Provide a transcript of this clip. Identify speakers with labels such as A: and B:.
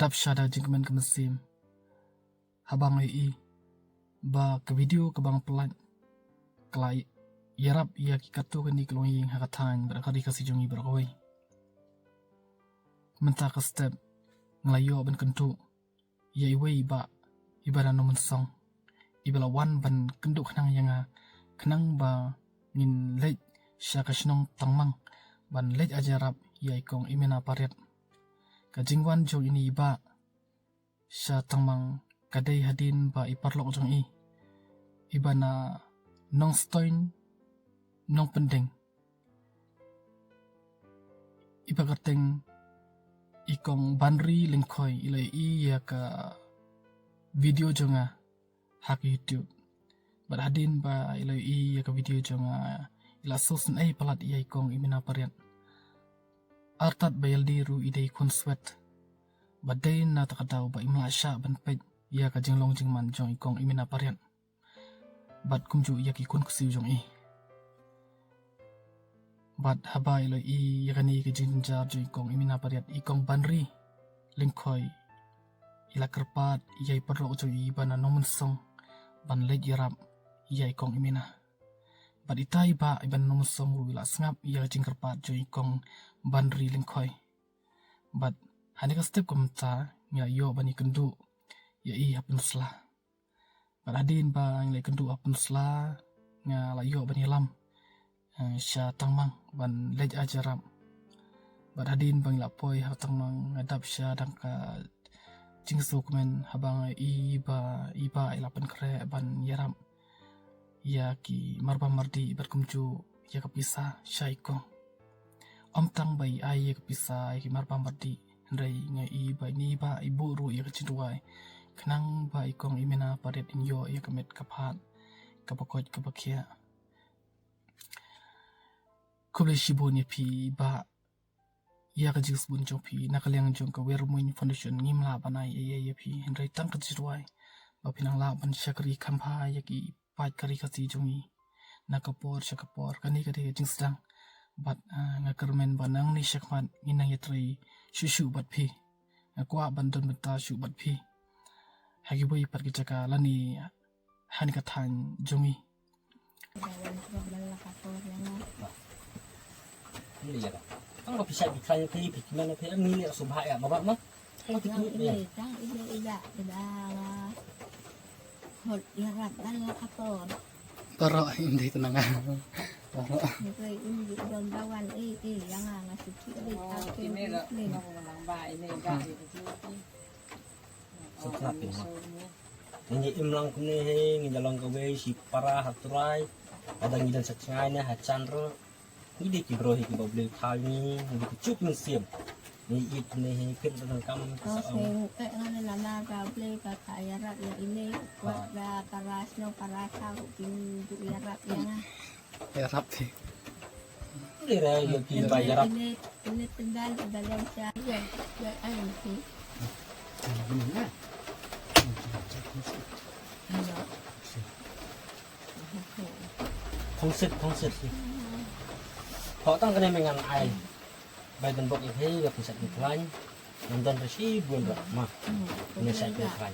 A: ngadap syada jingmen ke mesim habang ai ba ke video ke bang pelan kelai yarap ia kikatu kendi kelonging hakatan berakari kasih jungi berakoi mentah ke step ngelayo ban kentu ia iwe ba ibaran no mensong ibala wan ban kenduk kenang ba ngin lej syakasnong tangmang ban lej ajarap ia ikong imena pariat kajingwan jong ini iba sya tangmang kadai hadin ba iparlok jong iba na nong stoin nong pendeng iba kateng ikong banri lingkoi ilai iya ka video jonga hak YouTube berhadin ba ilai iya ka video jonga ila sosun palat iya ikong imena pariat artat bayal diru idai kun sweat badai na takadaw ba imla sya ban pej iya ka jinglong jingman jong ikong imena pariat bat kumju iya ki kun kusiw jong bat haba ilo yakani ke jinjar jo ikong imina pariat ikong banri lingkoi ila kerpat iya iperlo jo ibana nomen song ban lej yarap iya ikong imina bat itai ba iban nomen song ru ila sngap iya jing kerpat jo ikong banri lingkoi bat hani ka step komta nya yo bani kendu ya hapun sla bat adin ba ngai kendu hapun sla nga la yo bani lam sya tangmang ban lej ajarap bat hadin bang lapoi ha tangmang ngadap sya dangka jingsu komen habang iba ilapan kre ban yarap ya ki marba mardi berkumju ya kapisa sya ikong om tang bai ai ya kapisa ki marba mardi ndai ngai iba ni ba ibu ru ya kacinduai kenang ba ikong imena paret inyo ya kamet kapat kapakot kapakia kuble shibon ya pi ba ya ka jis bun jong pi nakaliang jong ka wermuin foundation ngimla banai ya pi hendrai tang ka jirwai ba pinang la ban syakri khampa ya ki pat kari kasi jongi nakapor syakapor kani ka de jing sedang bat ngakermen banang ni syakmat nginang yatri shushu bat pi ngakwa bandon beta shu bat pi hagi boy pat kijaka lani hani katan jongi
B: lihat ang bisa dikaya kay pikman kay ang nili subha ya baba mo ang tikit niya
C: tang ida hot yarap dala kapor
A: taro hindi tenang taro
C: ini dombawan yang ngasih kiri tapi
D: ini nang ba ini ga
B: setrapin mo ini imlang kuni ngidalang kawe si para haturai ada ngidan saksanya hacandro ini ki bro ki bobli thani ni ki chup min siam ni it ni kin dan kam
C: sing ngene lana ka ble ka kaya rat ya ini wada karasno parasa pin du ya rat ya
A: yarap ti
B: lira yo ki bayarap
C: ini tendal dalam saya ya ayo ki
B: thongsit họ tăng cái này mình ăn ai bài tần bọc như thế gặp sạch được lạnh nằm tân phải xí buồn rồi mà nên sạch được lạnh